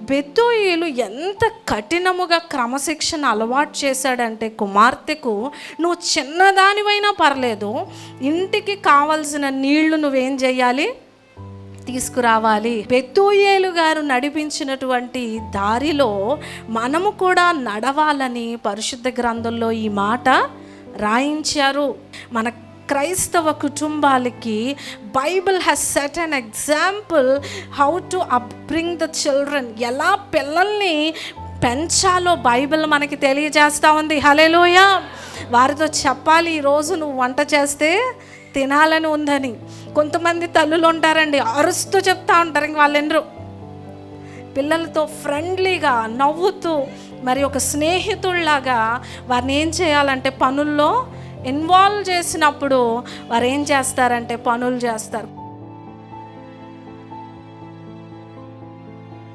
బెతూయేలు ఎంత కఠినముగా క్రమశిక్షణ అలవాటు చేశాడంటే కుమార్తెకు, నువ్వు చిన్నదానివైనా పర్లేదు, ఇంటికి కావలసిన నీళ్లు నువ్వేం చేయాలి, తీసుకురావాలి. బెతూయేలు గారు నడిపించినటువంటి దారిలో మనము కూడా నడవాలని పరిశుద్ధ గ్రంథంలో ఈ మాట రాయించారు. మన క్రైస్తవ కుటుంబాలకి Bible has set an example how to upbring the children. ఎలా పిల్లల్ని పెంచాలో బైబిల్ మనకి తెలియజేస్తూ ఉంది. హల్లెలూయా. వారితో చెప్పాలి, ఈరోజు నువ్వు వంట చేస్తే తినాలని ఉందని. కొంతమంది తల్లులు ఉంటారండి, అరుస్తూ చెప్తా ఉంటారు, ఇంక వాళ్ళెందరూ పిల్లలతో ఫ్రెండ్లీగా నవ్వుతూ మరి ఒక స్నేహితుల్లాగా వారిని ఏం చేయాలంటే పనుల్లో ఇన్వాల్వ్ చేసినప్పుడు వారు ఏం చేస్తారంటే పనులు చేస్తారు.